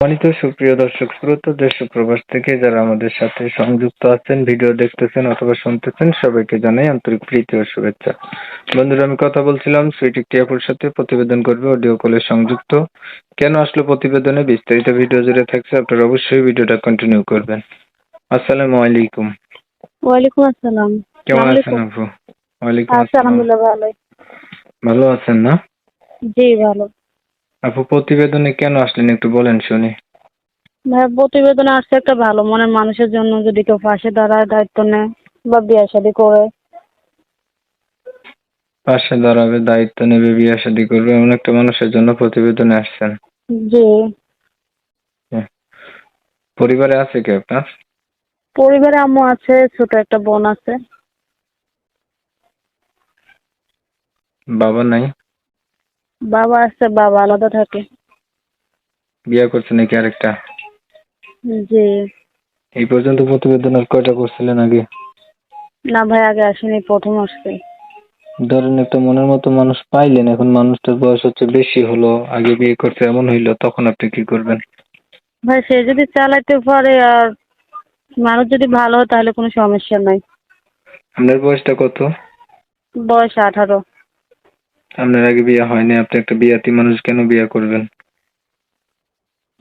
সম্মানিত সুপ্রিয় দর্শক শ্রোতা দেশ ও প্রবাস থেকে যারা আমাদের সাথে সংযুক্ত আছেন, ভিডিও দেখতেছেন অথবা শুনতেছেন, সবাইকে জানাই আন্তরিক প্রীতি ও শুভেচ্ছা। বন্ধুরা, আমি কথা বলছিলাম সুইট একটি আপুর সাথে, প্রতিবেদন করবে অডিও কলে সংযুক্ত। কেন আসলো প্রতিবেদনে বিস্তারিত ভিডিও জুড়ে থাকছে, আপনারা অবশ্যই ভিডিওটা কন্টিনিউ করবেন। আসসালামু আলাইকুম। ওয়ালাইকুম আসসালাম। কেমন আসসালামু আছেন আলাইকুম। আপু? ওয়ালাইকুম আছি আসসালাম। আলহামদুলিল্লাহ ভালোই। ভালো আছেন না? জি ভালো। আপু, প্রতিবেদনে কেন আসলেন একটু বলেন শুনি। ভাইয়া প্রতিবেদনে আসছে একটা ভালো মনের মানুষের জন্য, যদি কেউ পাশে দাঁড়ায়, দায়িত্ব নেয় বা বিয়ে শাদী করে। পাশে দাঁড়াবে, দায়িত্ব নেবে, বিয়ে শাদী করবে এমন একটা মানুষের জন্য প্রতিবেদনে আসছেন। জি। হ্যাঁ। পরিবারে আছে কি আপনার? পরিবারে আম্মু আছে, ছোট একটা বোন আছে। বাবা নাই? বাবা আছে, বাবা আলাদা থাকে। বিয়ে করছে নাকি আরেকটা? জি। এই পর্যন্ত প্রতিবেদন আর কয়টা করছিলেন আগে? না ভাই, আগে আসেনি, প্রথম আসছে। ধরেন একটা মনের মতো মানুষ পাইলেন, এখন মানুষটার বয়স হচ্ছে বেশি হলো, আগে বিয়ে করছে এমন হইলো, তখন আপনি কি করবেন? ভাই সে যদি চালাইতে পারে আর মানুষ যদি ভালো হয় তাহলে কোনো সমস্যা নাই। আপনার বয়সটা কত? বয়স 18। আপনার আগে বিয়ে হয়নি, আপনি একটা বিয়াতি মানুষ, কেন বিয়ে করবেন?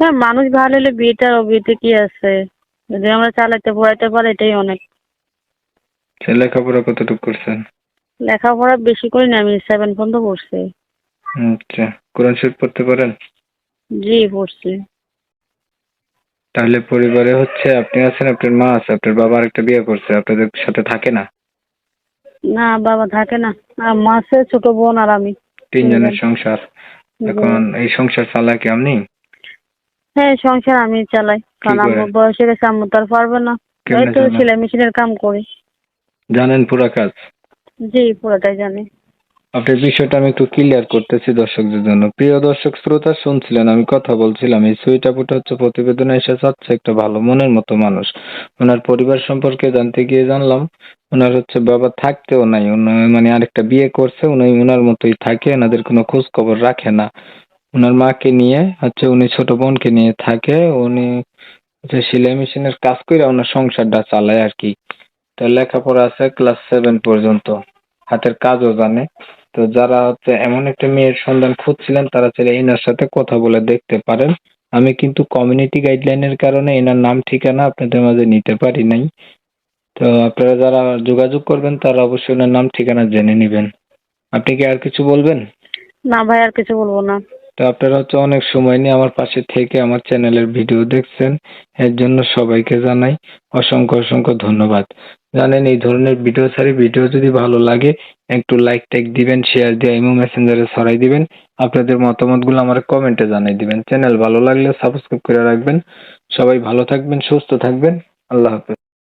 হ্যাঁ, মানুষ ভালো হলে বিয়েটা বিয়েতে কি আছে, যদি আমরা চালাইতে পড়াইতে পারি এটাই অনেক। সে লেখাপড়া কতটুকু করছেন? লেখাপড়া বেশি করি না, আমি 7 পর্যন্ত পড়ছি। আচ্ছা। কোরআন শরীফ পড়তে পারেন? জি পড়ছি। তাহলে পরিবারে হচ্ছে আপনি আছেন, আপনার মা আছে, আপনার বাবা আরেকটা বিয়ে করছে, আপনাদের সাথে থাকে না? না, বাবা থাকে না। মা আছে, ছোট বোন আর আমি। তিনজনের 3 জন। সংসার। জি। এখন এই সংসার চালায় কি আপনি? হ্যাঁ, সংসার আমি চালাই, কি কারণ করে? আম্মুর বয়স হয়ে গেছে, আম্মু তো আর পারবে না। এই কেমনে তো চালান? সেলাই মেশিনের কাম করি। জানেন পুরা কাজ? জি, পুরোটাই জানি। আপনার বিষয়টা আমি একটু ক্লিয়ার করতেছি দর্শকদের জন্য। প্রিয় দর্শক শ্রোতা, শুনছিলেন আমি কথা বলছিলাম, এই সুইট আপুটা হচ্ছে প্রতিবেদনে এসে চাচ্ছে একটা ভালো মনের মতো মানুষ। ওনার পরিবার সম্পর্কে জানতে গিয়ে জানলাম ওনার হচ্ছে বাবা থাকতেও নাই, মানে আরেকটা বিয়ে করছে, উনি ওনার মতোই থাকে, ওনাদের কোনো খোঁজ খবর রাখে না। ওনার মাকে নিয়ে হচ্ছে, উনি ছোট বোনকে নিয়ে থাকে, উনি হচ্ছে সেলাই মেশিনের কাজ করে ওনার সংসারটা চালায় আর কি। তো লেখাপড়া আছে ক্লাস 7 পর্যন্ত, হাতের কাজও জানে। তো যারা হচ্ছে এমন একটা মেয়ের সন্ধান খুঁজছিলেন, তারা চাইলে এনার সাথে কথা বলে দেখতে পারেন। আমি কিন্তু কমিউনিটি গাইডলাইনের কারণে এনার নাম ঠিকানা আপনাদের মাঝে নিতে পারি নাই। তো আপনারা যারা যোগাযোগ করবেন তারা অবশ্যই ওনার নাম ঠিকানা জেনে নেবেন। আপনি কি আর কিছু বলবেন? না ভাই, আর কিছু বলবো না। তো আপনারা হচ্ছে অনেক সময় নিয়ে আমার পাশে থেকে আমার চ্যানেলের ভিডিও দেখছেন, এর জন্য সবাইকে জানাই অসংখ্য অসংখ্য ধন্যবাদ। জানেন এই ধরনের ভিডিও ছাড়ি, ভিডিও যদি ভালো লাগে একটু লাইক টাইক দিবেন, শেয়ার দিয়ে ইমো মেসেঞ্জারে ছড়াই দিবেন। আপনাদের মতামতগুলো আমার কমেন্টে জানাই দিবেন। চ্যানেল ভালো লাগলে সাবস্ক্রাইব করে রাখবেন। সবাই ভালো থাকবেন, সুস্থ থাকবেন। আল্লাহ হাফেজ।